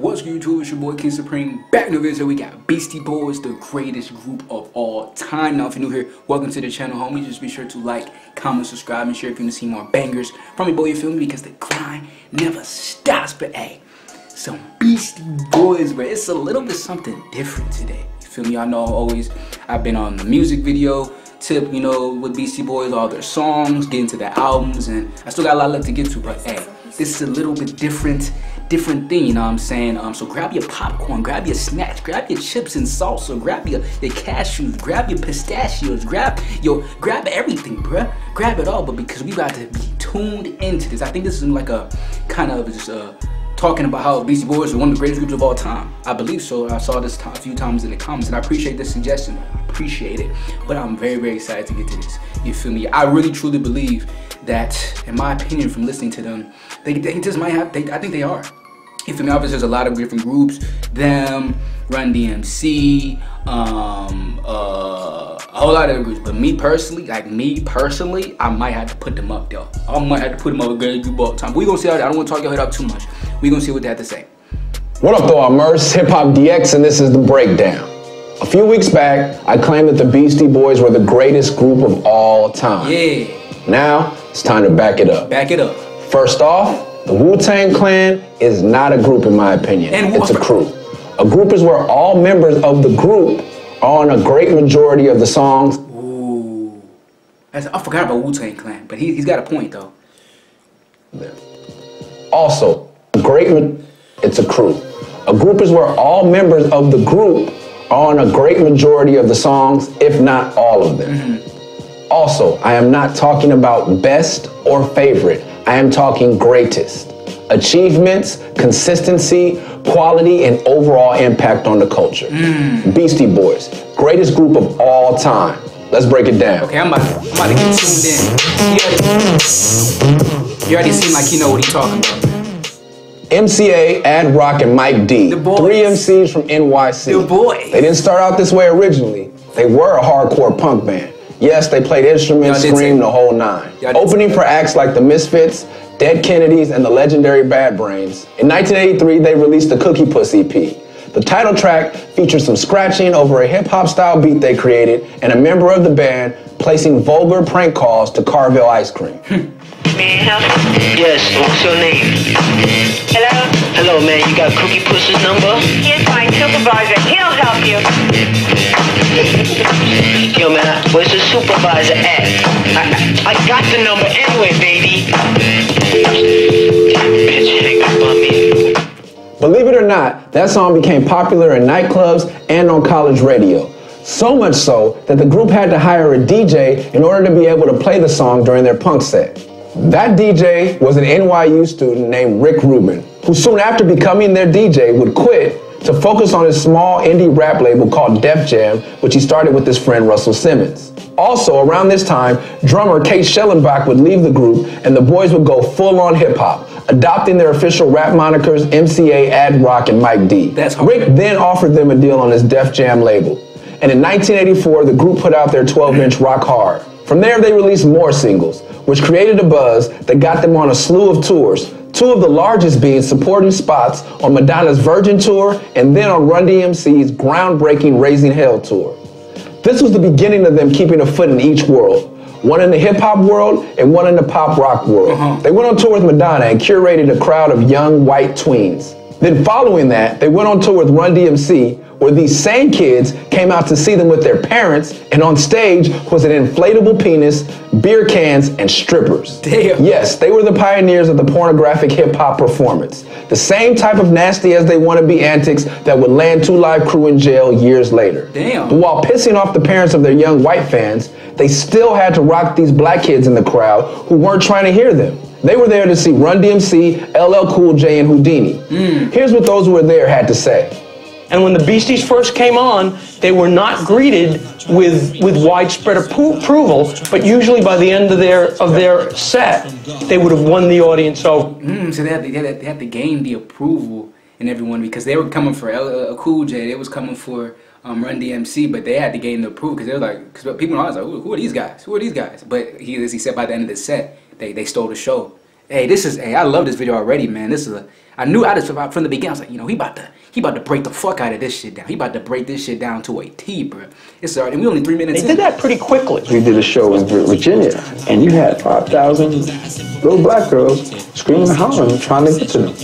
What's good, YouTube? It's your boy KingSupreme back in the video. We got Beastie Boys, the greatest group of all time. Now, if you're new here, welcome to the channel, homie. Just be sure to like, comment, subscribe, and share if you want to see more bangers from your boy. You feel me? Because the grind never stops. But hey, some Beastie Boys, bro. It's a little bit something different today. You feel me? I know I've been on the music video tip, you know, with Beastie Boys, all their songs, getting to the albums, and I still got a lot left to get to. But hey, this is a little bit different thing, you know what I'm saying? So grab your popcorn, grab your snacks, grab your chips and salsa, grab your cashews, grab your pistachios, grab everything, bruh. Grab it all, but because we about to be tuned into this. I think this is like a kind of just talking about how Beastie Boys are one of the greatest groups of all time. I believe so. I saw this a few times in the comments, and I appreciate this suggestion. I appreciate it, but I'm very, very excited to get to this. You feel me? I really, truly believe that, in my opinion, from listening to them, they just might have. I think they are. You feel me? Obviously, there's a lot of different groups. Them, Run DMC, a whole lot of other groups. But me personally, I might have to put them up, though. I might have to put them up a great group all the time. But we gonna see how. I don't want to talk your head up too much. We gonna see what they have to say. What up, though? I'm Merce, Hip Hop DX, and this is the breakdown. A few weeks back, I claimed that the Beastie Boys were the greatest group of all time. Yeah. Now it's time to back it up. Back it up. First off, the Wu-Tang Clan is not a group in my opinion. It's a crew. A group is where all members of the group are on a great majority of the songs. Ooh. I forgot about Wu-Tang Clan, but he's got a point though. Also, it's a crew. A group is where all members of the group are on a great majority of the songs, if not all of them. Mm-hmm. Also, I am not talking about best or favorite. I am talking greatest. Achievements, consistency, quality, and overall impact on the culture. Beastie Boys, greatest group of all time. Let's break it down. Okay, I'm about to get tuned in. You already seem like you know what he's talking about. MCA, Ad Rock, and Mike D. The boys. 3 MCs from NYC. The boys. They didn't start out this way originally. They were a hardcore punk band. Yes, they played instruments, screamed the whole nine. Opening for acts like the Misfits, Dead Kennedys, and the legendary Bad Brains. In 1983, they released the Cookie Puss EP. The title track features some scratching over a hip-hop style beat they created, and a member of the band placing vulgar prank calls to Carvel ice cream. May I help you? Yes, what's your name? Hello? Hello, man, you got Cookie Puss's number? Here's my supervisor, he'll help you. Yo, man, where's the supervisor at? I got the number anyway, baby. Bitch, hang up on me. Believe it or not, that song became popular in nightclubs and on college radio. So much so that the group had to hire a DJ in order to be able to play the song during their punk set. That DJ was an NYU student named Rick Rubin, who soon after becoming their DJ would quit to focus on his small indie rap label called Def Jam, which he started with his friend Russell Simmons. Also, around this time, drummer Kate Schellenbach would leave the group and the boys would go full-on hip-hop, adopting their official rap monikers MCA, Ad Rock, and Mike D. Rick then offered them a deal on his Def Jam label. And in 1984, the group put out their 12-inch Rock Hard. From there, they released more singles, which created a buzz that got them on a slew of tours, 2 of the largest being supporting spots on Madonna's Virgin Tour and then on Run DMC's groundbreaking Raising Hell Tour. This was the beginning of them keeping a foot in each world, one in the hip-hop world and one in the pop-rock world. They went on tour with Madonna and curated a crowd of young white tweens. Then following that, they went on tour with Run DMC, where these same kids came out to see them with their parents, and on stage was an inflatable penis, beer cans, and strippers. Damn. Yes, they were the pioneers of the pornographic hip-hop performance. The same type of nasty as they want to be antics that would land 2 Live Crew in jail years later. Damn. But while pissing off the parents of their young white fans, they still had to rock these black kids in the crowd who weren't trying to hear them. They were there to see Run DMC, LL Cool J, and Houdini. Here's what those who were there had to say. And when the Beasties first came on, they were not greeted with widespread approval, but usually by the end of their set, they would have won the audience over. So they had to gain the approval and everyone, because they were coming for Cool J, they was coming for Run DMC, but they had to gain the approval because they were like, because people were like, who are these guys? Who are these guys? But as he said, by the end of the set, they stole the show. Hey, I love this video already, man. I knew from the beginning. I was like, you know, he about to break the fuck out of this shit down. He about to break this shit down to a T, bro. It's already, and we only 3 minutes in. They did that pretty quickly. We did a show in Virginia, and you had 5,000 little black girls screaming and hollering, trying to get to them.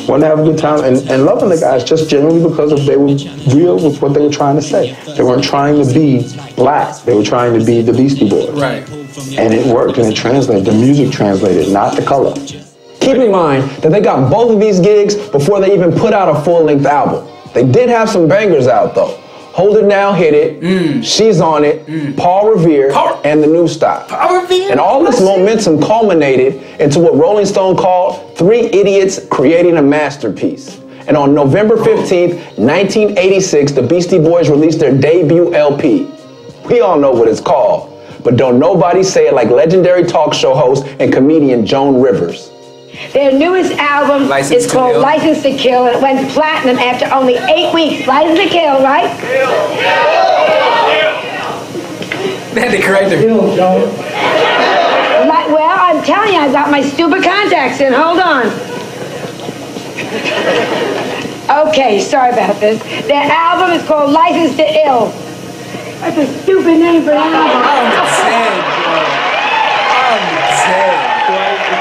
Wanting to have a good time and loving the guys just generally because they were real with what they were trying to say. They weren't trying to be black. They were trying to be the Beastie Boys. Right. And it worked, and it translated. The music translated, not the color. Keep in mind that they got both of these gigs before they even put out a full-length album. They did have some bangers out though. Hold It Now, Hit It, She's On It, Paul Revere, and The New Style. And all this momentum culminated into what Rolling Stone called 3 idiots creating a masterpiece. And on November 15th, 1986, the Beastie Boys released their debut LP. We all know what it's called, but don't nobody say it like legendary talk show host and comedian Joan Rivers. Their newest album is called License to Kill, and it went platinum after only 8 weeks. License to Kill, right? They had to correct her. Well, I'm telling you, I got my stupid contacts in. Hold on. Okay, sorry about this. Their album is called License to Ill. That's a stupid name for an album.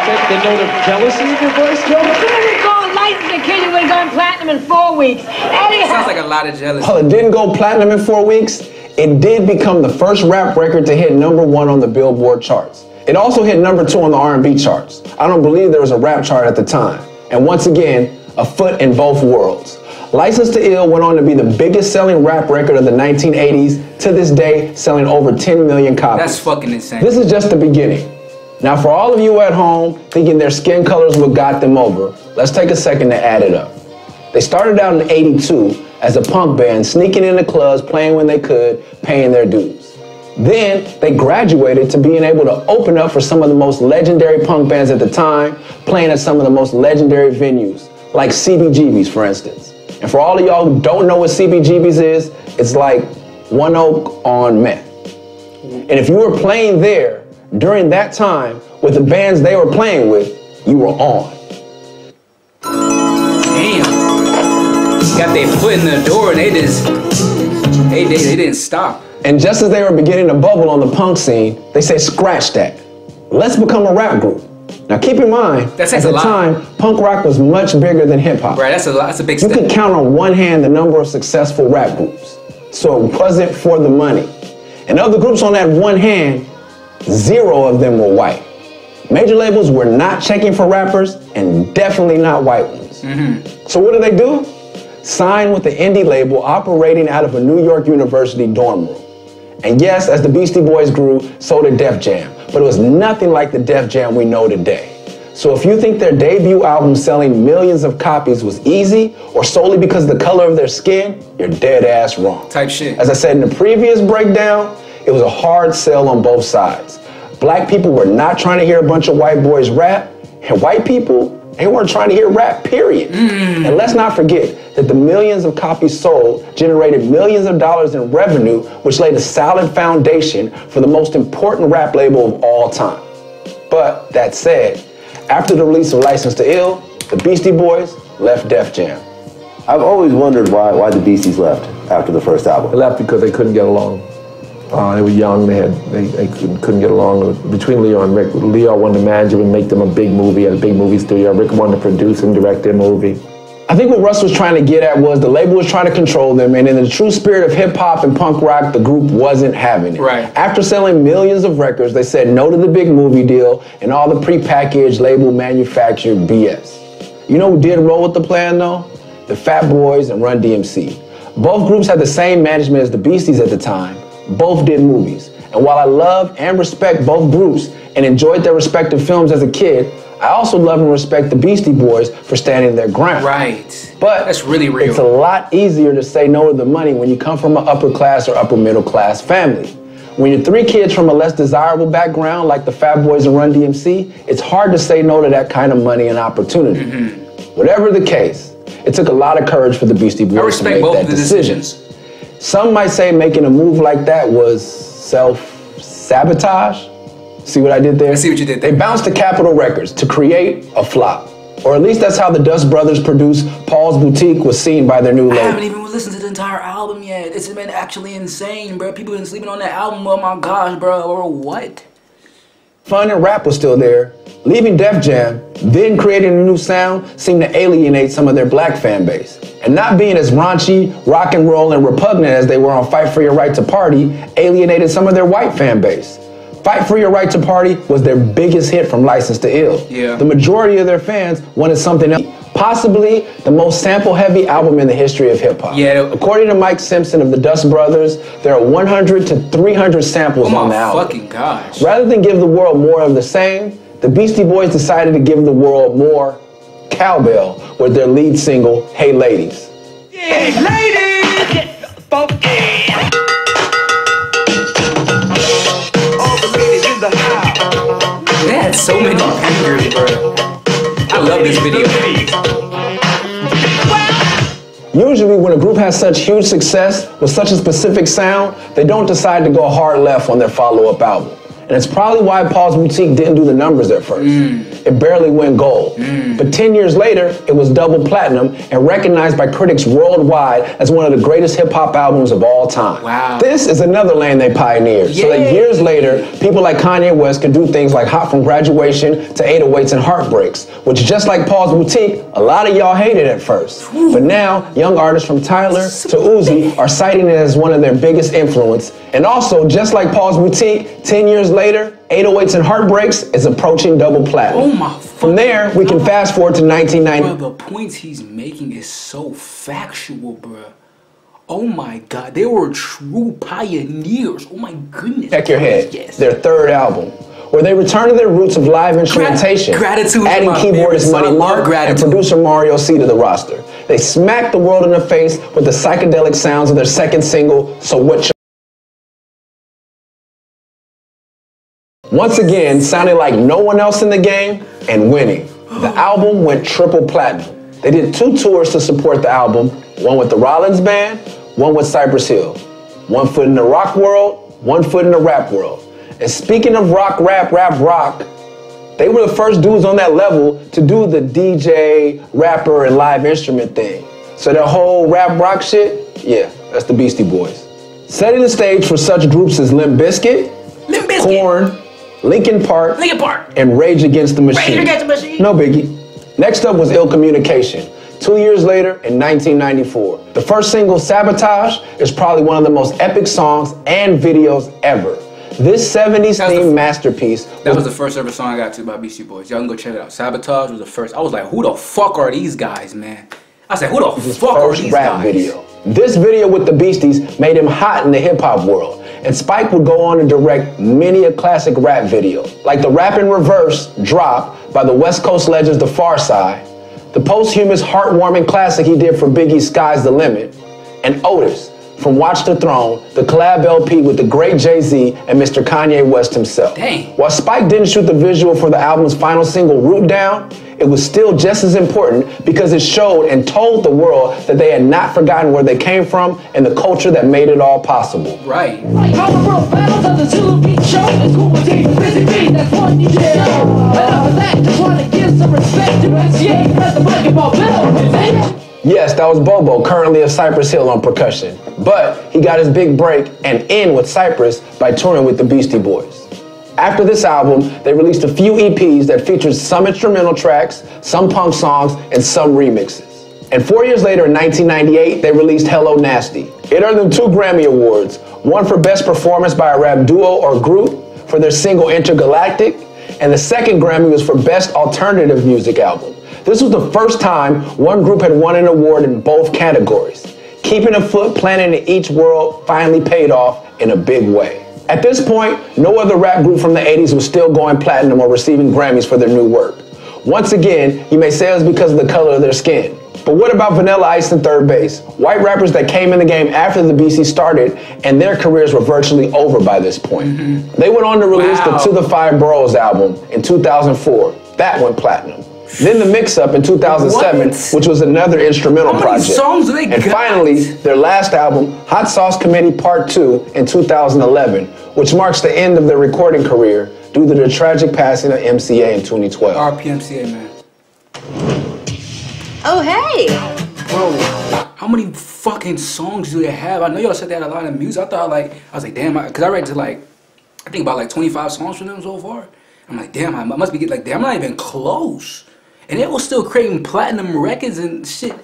The note of jealousy in your voice? Well, as soon as it's called License to Kill, it would have gone platinum in 4 weeks. Anyhow. Sounds like a lot of jealousy. While it didn't go platinum in 4 weeks, it did become the first rap record to hit #1 on the Billboard charts. It also hit #2 on the R&B charts. I don't believe there was a rap chart at the time. And once again, a foot in both worlds. License to Ill went on to be the biggest selling rap record of the 1980s, to this day selling over 10 million copies. That's fucking insane. This is just the beginning. Now for all of you at home thinking their skin colors what got them over, let's take a second to add it up. They started out in '82 as a punk band, sneaking into clubs, playing when they could, paying their dues. Then they graduated to being able to open up for some of the most legendary punk bands at the time, playing at some of the most legendary venues, like CBGB's for instance. And for all of y'all who don't know what CBGB's is, it's like One Oak on meth. And if you were playing there during that time with the bands they were playing with, you were on. Damn. Got their foot in the door and they didn't stop. And just as they were beginning to bubble on the punk scene, they said, scratch that. Let's become a rap group. Now keep in mind, at the time, punk rock was much bigger than hip hop. Right, that's a big step. You could count on one hand the number of successful rap groups. So it wasn't for the money. And of the groups on that one hand, 0 of them were white. Major labels were not checking for rappers, and definitely not white ones. So what do? Sign with the indie label operating out of a New York University dorm room. And yes, as the Beastie Boys grew, so did Def Jam. But it was nothing like the Def Jam we know today. So if you think their debut album selling millions of copies was easy, or solely because of the color of their skin, you're dead ass wrong. Type shit. As I said in the previous breakdown, it was a hard sell on both sides. Black people were not trying to hear a bunch of white boys rap, and white people, they weren't trying to hear rap, period. And let's not forget that the millions of copies sold generated millions of dollars in revenue, which laid a solid foundation for the most important rap label of all time. But that said, after the release of License to Ill, the Beastie Boys left Def Jam. I've always wondered why the Beasties left after the first album. They left because they couldn't get along. They were young, they couldn't get along between Leo and Rick. Leo wanted to manage them and make them a big movie at a big movie studio. Rick wanted to produce and direct their movie. I think what Russ was trying to get at was the label was trying to control them, and in the true spirit of hip hop and punk rock, the group wasn't having it. Right. After selling millions of records, they said no to the big movie deal and all the prepackaged, label manufactured BS. You know who did roll with the plan though? The Fat Boys and Run DMC. Both groups had the same management as the Beasties at the time. Both did movies. And while I love and respect both groups and enjoyed their respective films as a kid, I also love and respect the Beastie Boys for standing their ground. Right. But that's really real. It's a lot easier to say no to the money when you come from an upper class or upper middle class family. When you're 3 kids from a less desirable background like the Fat Boys and Run DMC, it's hard to say no to that kind of money and opportunity. Whatever the case, it took a lot of courage for the Beastie Boys to make that decision. Some might say making a move like that was self-sabotage. See what I did there? I see what you did there. They bounced to Capitol Records to create a flop. Or at least that's how the Dust Brothers produced Paul's Boutique was seen by their new label. I haven't even listened to the entire album yet. It's been actually insane, bro. People been sleeping on that album. Oh my gosh, bro. Or what? Fun and rap was still there. Leaving Def Jam, then creating a new sound, seemed to alienate some of their black fan base. And not being as raunchy, rock and roll, and repugnant as they were on Fight for Your Right to Party, alienated some of their white fan base. Fight for Your Right to Party was their biggest hit from License to Ill. Yeah. The majority of their fans wanted something else. Possibly the most sample-heavy album in the history of hip-hop. Yeah. According to Mike Simpson of the Dust Brothers, there are 100 to 300 samples on the album. Oh my fucking gosh. Rather than give the world more of the same, the Beastie Boys decided to give the world more cowbell with their lead single, Hey Ladies. Hey, ladies, get funky. All the ladies in the house. They had so many bangers, bro. I love this video. Usually when a group has such huge success with such a specific sound, they don't decide to go hard left on their follow-up album. And it's probably why Paul's Boutique didn't do the numbers at first. It barely went gold. But 10 years later, it was double platinum and recognized by critics worldwide as one of the greatest hip-hop albums of all time. Wow. This is another lane they pioneered, so that years later, people like Kanye West could do things like Hot from Graduation to 808s and Heartbreaks, which just like Paul's Boutique, a lot of y'all hated at first. But now, young artists from Tyler to Uzi are citing it as one of their biggest influence. And also, just like Paul's Boutique, 10 years later, 808s and Heartbreaks is approaching double platinum. Oh my. From there, we can fast forward to 1990. Bro, the points he's making is so factual, bro. Oh my God, they were true pioneers. Oh my goodness. Check Your Head, Yes. their third album, where they returned to their roots of live instrumentation, Gratitude, adding keyboardist Money Mark and producer Mario C to the roster. They smacked the world in the face with the psychedelic sounds of their second single, So What You... Once again, sounding like no one else in the game and winning. The album went triple platinum. They did 2 tours to support the album, one with the Rollins Band, one with Cypress Hill. 1 foot in the rock world, 1 foot in the rap world. And speaking of rock, rap, rock, they were the first dudes on that level to do the DJ, rapper, and live instrument thing. So that whole rap rock shit, yeah, that's the Beastie Boys. Setting the stage for such groups as Limp Bizkit, Korn, Linkin Park, and Rage Against the Machine. No biggie. Next up was Ill Communication. 2 years later, in 1994. The first single, Sabotage, is probably one of the most epic songs and videos ever. This 70s themed masterpiece. That was the first ever song I got to by Beastie Boys. Y'all can go check it out. Sabotage was the first. I was like, who the fuck are these guys, man? I said, who the fuck are these guys? Video. This video with the Beasties made him hot in the hip-hop world. And Spike would go on to direct many a classic rap video, like the Rap in Reverse Drop by the West Coast legends The Pharcyde, the posthumous heartwarming classic he did for Biggie's Sky's the Limit, and Otis from Watch the Throne, the collab LP with the great Jay-Z and Mr. Kanye West himself. Dang. While Spike didn't shoot the visual for the album's final single, Root Down, it was still just as important because it showed and told the world that they had not forgotten where they came from and the culture that made it all possible. Right. Yes, that was Bobo, currently of Cypress Hill on percussion. But he got his big break and in with Cypress by touring with the Beastie Boys. After this album, they released a few EPs that featured some instrumental tracks, some punk songs, and some remixes. And 4 years later, in 1998, they released Hello Nasty. It earned them 2 Grammy Awards, one for Best Performance by a Rap Duo or Group for their single Intergalactic, and the second Grammy was for Best Alternative Music Album. This was the first time one group had won an award in both categories. Keeping a foot planted in each world finally paid off in a big way. At this point, no other rap group from the 80s was still going platinum or receiving Grammys for their new work. Once again, you may say it was because of the color of their skin. But what about Vanilla Ice and Third Base? White rappers that came in the game after the BC started, and their careers were virtually over by this point. They went on to release the To The Five Boroughs album in 2004. That went platinum. Then the Mix-Up in 2007, which was another instrumental project. Songs do they and got? finally, their last album, Hot Sauce Committee Part 2 in 2011, which marks the end of their recording career due to the tragic passing of MCA in 2012. R.I.P. MCA, man. Oh, hey! Bro, how many fucking songs do they have? I know y'all said they had a lot of music. I thought, like, I was like, damn, because I read to, like, I think about, like, 25 songs from them so far. I'm like, damn, I must be getting, like, damn, I'm not even close. And they were still creating platinum records and shit.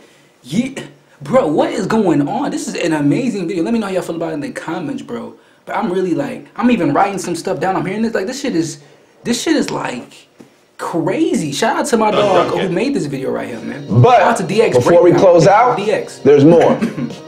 Yeah. Bro, what is going on? This is an amazing video. Let me know how y'all feel about it in the comments, bro. But I'm really, like, I'm even writing some stuff down. I'm hearing this, like, this shit is, like, crazy. Shout out to my dog who made this video right here, man. But shout out to DX before we close out, there's more.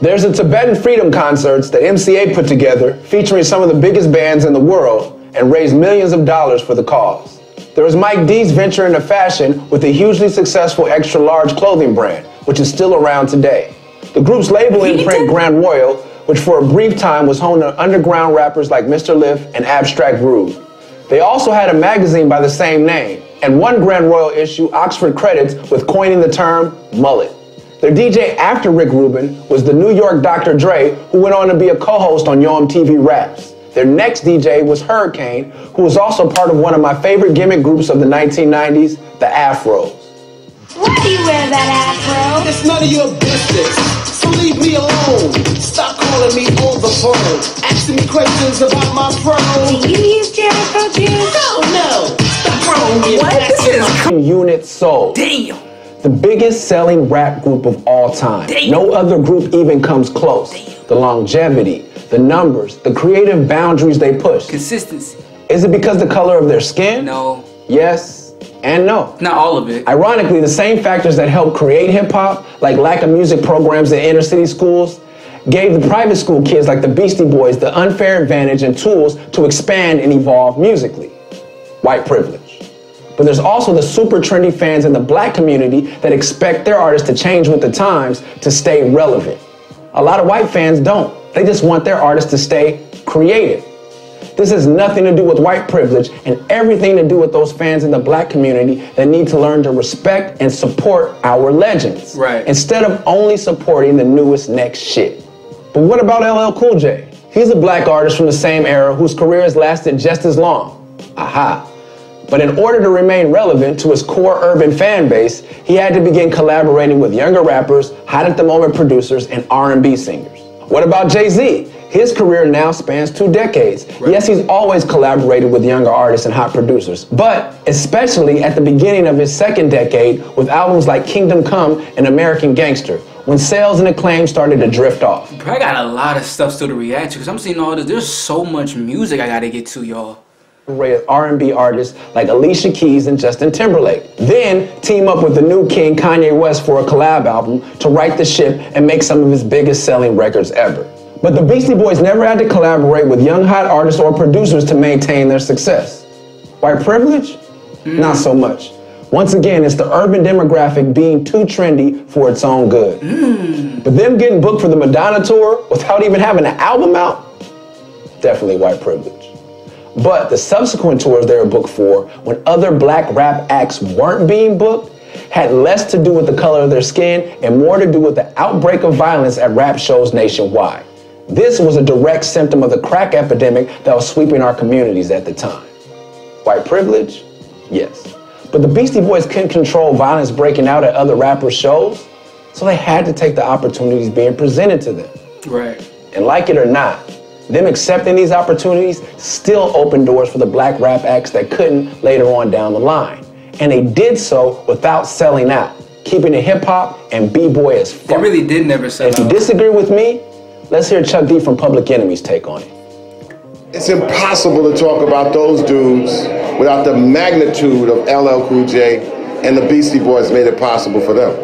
There's a Tibetan freedom concerts that MCA put together featuring some of the biggest bands in the world and raised millions of dollars for the cause. There was Mike D's venture into fashion with a hugely successful extra-large clothing brand, which is still around today. The group's label imprint Grand Royal, which for a brief time was home to underground rappers like Mr. Liff and Abstract Rude. They also had a magazine by the same name, and one Grand Royal issue Oxford credits with coining the term mullet. Their DJ after Rick Rubin was the New York Dr. Dre, who went on to be a co-host on Yo MTV Raps. Their next DJ was Hurricane, who was also part of one of my favorite gimmick groups of the 1990s, the Afros. Why do you wear that afro? It's none of your business, so leave me alone. Stop calling me on the phone, asking me questions about my phone. Do you use Jericho juice? No. Stop calling me. What? This is Unit Soul. damn. The biggest selling rap group of all time. Damn. No other group even comes close. Damn. The longevity, the numbers, the creative boundaries they push. Consistency. Is it because the color of their skin? No. Yes and no. Not all of it. Ironically, the same factors that helped create hip-hop, like lack of music programs in inner city schools, gave the private school kids like the Beastie Boys the unfair advantage and tools to expand and evolve musically. White privilege. But there's also the super trendy fans in the black community that expect their artists to change with the times to stay relevant. A lot of white fans don't. They just want their artists to stay creative. This has nothing to do with white privilege and everything to do with those fans in the black community that need to learn to respect and support our legends. Right. Instead of only supporting the newest next shit. But what about LL Cool J? He's a black artist from the same era whose career has lasted just as long. Aha. But in order to remain relevant to his core urban fan base, he had to begin collaborating with younger rappers, hot-at-the-moment producers, and R&B singers. What about Jay-Z? His career now spans 2 decades. Right. Yes, he's always collaborated with younger artists and hot producers, but especially at the beginning of his 2nd decade with albums like Kingdom Come and American Gangster, when sales and acclaim started to drift off. Bro, I got a lot of stuff still to react to because I'm seeing all this. There's so much music I gotta get to, y'all. Array of R&B artists like Alicia Keys and Justin Timberlake. Then team up with the new king Kanye West for a collab album to right the ship and make some of his biggest selling records ever. But the Beastie Boys never had to collaborate with young hot artists or producers to maintain their success. White privilege? Not so much. Once again, it's the urban demographic being too trendy for its own good. But them getting booked for the Madonna tour without even having an album out? Definitely white privilege. But the subsequent tours they were booked for, when other black rap acts weren't being booked, had less to do with the color of their skin and more to do with the outbreak of violence at rap shows nationwide. This was a direct symptom of the crack epidemic that was sweeping our communities at the time. White privilege? Yes. But the Beastie Boys couldn't control violence breaking out at other rappers' shows, so they had to take the opportunities being presented to them. Right. And like it or not, them accepting these opportunities still opened doors for the black rap acts that couldn't later on down the line. And they did so without selling out, keeping it hip-hop and b-boy as fuck. They really did never sell out. If you disagree with me, let's hear Chuck D from Public Enemy's take on it. It's impossible to talk about those dudes without the magnitude of LL Cool J and the Beastie Boys made it possible for them.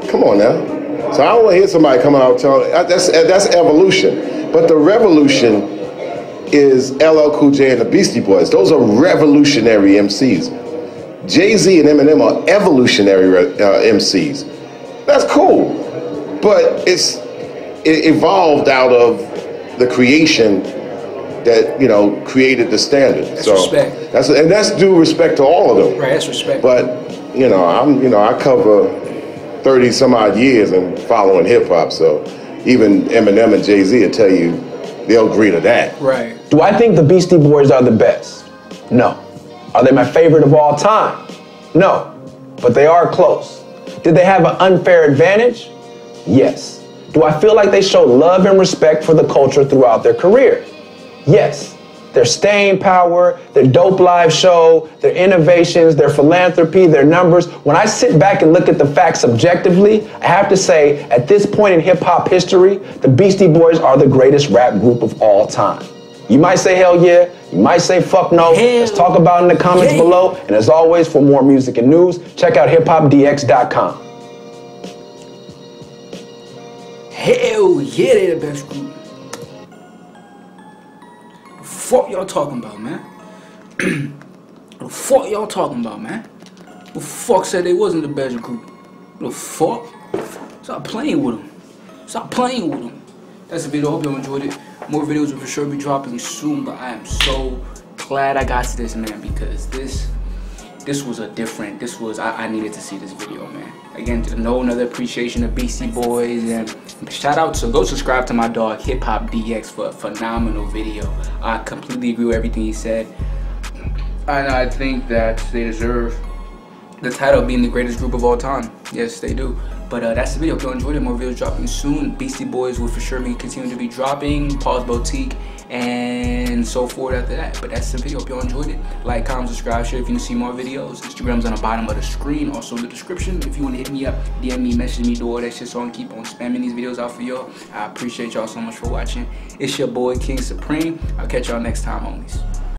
Come on now. So I don't want to hear somebody coming out telling that's evolution. But the revolution is LL Cool J and the Beastie Boys. Those are revolutionary MCs. Jay-Z and Eminem are evolutionary MCs. That's cool, but it evolved out of the creation that created the standard. That's so respect. That's due respect to all of them. Right, that's respect. But I cover 30 some odd years and following hip hop, so even Eminem and Jay-Z will tell you they'll agree to that. Right. Do I think the Beastie Boys are the best? No. Are they my favorite of all time? No. But they are close. Did they have an unfair advantage? Yes. Do I feel like they showed love and respect for the culture throughout their career? Yes. Their staying power, their dope live show, their innovations, their philanthropy, their numbers. When I sit back and look at the facts objectively, I have to say, at this point in hip-hop history, the Beastie Boys are the greatest rap group of all time. You might say hell yeah, you might say fuck no. Let's talk about it in the comments below. And as always, for more music and news, check out hiphopdx.com. Hell yeah, they're the best group. The fuck y'all talking about, man? The fuck y'all talking about, man? The fuck said they wasn't the best group? The fuck? Stop playing with them. Stop playing with them. That's the video. Hope y'all enjoyed it. More videos will for sure be dropping soon, but I am so glad I got to this, man, because this was a different, I needed to see this video, man. Again, to know another appreciation of Beastie Boys, and shout out to, go subscribe to my dog Hip Hop DX for a phenomenal video. I completely agree with everything he said, and I think that they deserve the title of being the greatest group of all time. Yes, they do. But that's the video. If you enjoyed it, more videos dropping soon. Beastie Boys will for sure be continuing to be dropping. Pause Boutique and so forth after that. But that's the video. If y'all enjoyed it, like, comment, subscribe, share if you want to see more videos. Instagram's on the bottom of the screen, also in the description. If you want to hit me up, DM me, message me, do all that shit, so I can keep on spamming these videos out for y'all. I appreciate y'all so much for watching. It's your boy KingSupreme. I'll catch y'all next time, homies.